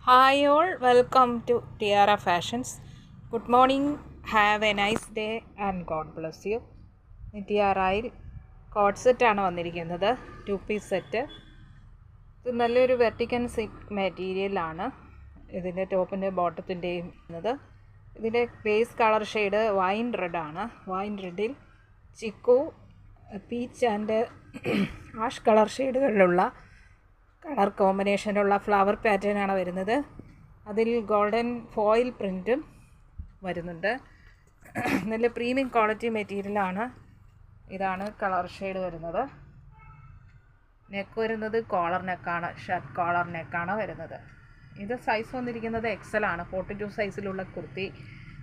Hi all, welcome to Tiara Fashions. Good morning, have a nice day and God bless you. ടിയാറയിൽ coord സെറ്റാണ് വന്നിരിക്കുന്നത്, 2-piece set. ഇത് നല്ലൊരു വെർട്ടിക്കൻ silk മെറ്റീരിയലാണ്. ഇതിൻ്റെ ടോപ്പിൻ്റെ ബോട്ടത്തിൻ്റെയും ഇതിൻ്റെ ബേസ് കളർ ഷെയ്ഡ് വൈൻ റെഡാണ്. വൈൻ റെഡിൽ ചിക്കു, പീച്ച് ആൻഡ് ആഷ് കളർ ഷെയ്ഡുകളിലുള്ള കളർ കോമ്പിനേഷനുള്ള ഫ്ലവർ പാറ്റേണാണ് വരുന്നത്. അതിൽ ഗോൾഡൻ ഫോയിൽ പ്രിൻറ്റും വരുന്നുണ്ട്. നല്ല പ്രീമിയം ക്വാളിറ്റി മെറ്റീരിയലാണ്. ഇതാണ് കളർ ഷെയ്ഡ് വരുന്നത്. നെക്ക് വരുന്നത് കോളർ നെക്കാണ്, ഷർട്ട് കോളർ നെക്കാണ് വരുന്നത്. ഇത് സൈസ് വന്നിരിക്കുന്നത് XL ആണ്, 42 സൈസിലുള്ള കുർത്തി.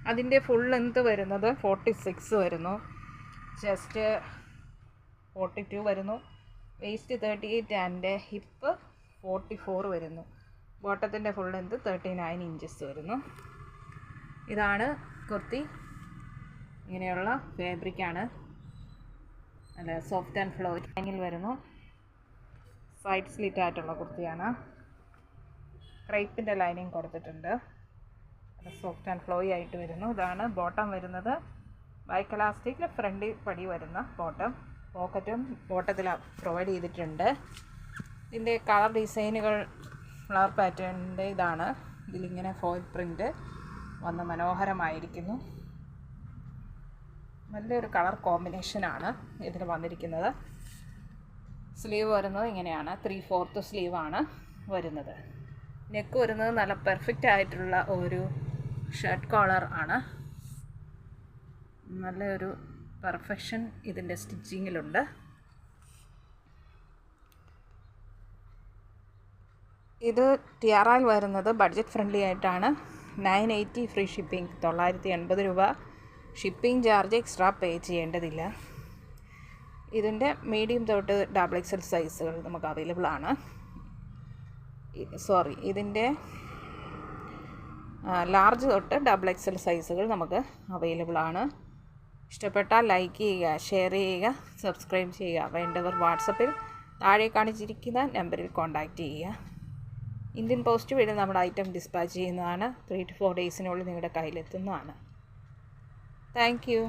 അതിൻ്റെ ഫുൾ ലെങ്ത് വരുന്നത് 46 വരുന്നു, ചെസ്റ്റ് 42 വരുന്നു, വേസ്റ്റ് 38 ആൻഡ് ഹിപ്പ് 44 വരുന്നു. ബോട്ടത്തിൻ്റെ ഫുൾ ലെന്ത് 39 ഇഞ്ചസ് വരുന്നു. ഇതാണ് കുർത്തി. ഇങ്ങനെയുള്ള ഫാബ്രിക്കാണ്, നല്ല സോഫ്റ്റ് ആൻഡ് ഫ്ലോയിൽ വരുന്നു. സൈഡ് സ്ലിറ്റ് ആയിട്ടുള്ള കുർത്തിയാണ്. ക്രേപ്പിൻ്റെ ലൈനിങ് കൊടുത്തിട്ടുണ്ട്. സോഫ്റ്റ് ആൻഡ് ഫ്ലോയി ആയിട്ട് വരുന്നു. ഇതാണ് ബോട്ടം വരുന്നത്. ബൈക്ക് എലാസ്റ്റിക്കിൽ ഫ്രണ്ടിൽ പടി വരുന്ന ബോട്ടം. പോക്കറ്റും ബോട്ടത്തിൽ പ്രൊവൈഡ് ചെയ്തിട്ടുണ്ട്. ഇതിൻ്റെ കളർ ഡിസൈനുകൾ ഫ്ലവർ പാറ്റേണിൻ്റെ ഇതാണ്. ഇതിലിങ്ങനെ ഫോയിൽ പ്രിൻ്റ് വന്ന് മനോഹരമായിരിക്കുന്നു. നല്ലൊരു കളർ കോമ്പിനേഷനാണ് ഇതിൽ വന്നിരിക്കുന്നത്. സ്ലീവ് വരുന്നത് ഇങ്ങനെയാണ്, 3/4 സ്ലീവാണ് വരുന്നത്. നെക്ക് വരുന്നത് നല്ല പെർഫെക്റ്റ് ആയിട്ടുള്ള ഒരു ഷർട്ട് കോളർ ആണ്. നല്ലൊരു പെർഫെക്ഷൻ ഇതിൻ്റെ സ്റ്റിച്ചിങ്ങിലുണ്ട്. ഇത് ടിയാറയിൽ വരുന്നത് ബഡ്ജറ്റ് ഫ്രണ്ട്ലി ആയിട്ടാണ്. 980 ഫ്രീ ഷിപ്പിംഗ്, 980 രൂപ. ഷിപ്പിംഗ് ചാർജ് എക്സ്ട്രാ പേ ചെയ്യേണ്ടതില്ല. ഇതിൻ്റെ മീഡിയം തൊട്ട് XXL സൈസുകൾ നമുക്ക് അവൈലബിൾ ആണ്. ഇതിൻ്റെ ലാർജ് തൊട്ട് XXL സൈസുകൾ നമുക്ക് അവൈലബിൾ ആണ്. ഇഷ്ടപ്പെട്ടാൽ ലൈക്ക് ചെയ്യുക, ഷെയർ ചെയ്യുക, സബ്സ്ക്രൈബ് ചെയ്യുക. വേണ്ടവർ വാട്സപ്പിൽ താഴെ കാണിച്ചിരിക്കുന്ന നമ്പറിൽ കോൺടാക്റ്റ് ചെയ്യുക. ഇന്ത്യൻ പോസ്റ്റ് വഴി നമ്മുടെ ഐറ്റം ഡിസ്പാച്ച് ചെയ്യുന്നതാണ്. 3 to 4 ഡേയ്സിനുള്ളിൽ നിങ്ങളുടെ കയ്യിലെത്തുന്നതാണ്. Thank you.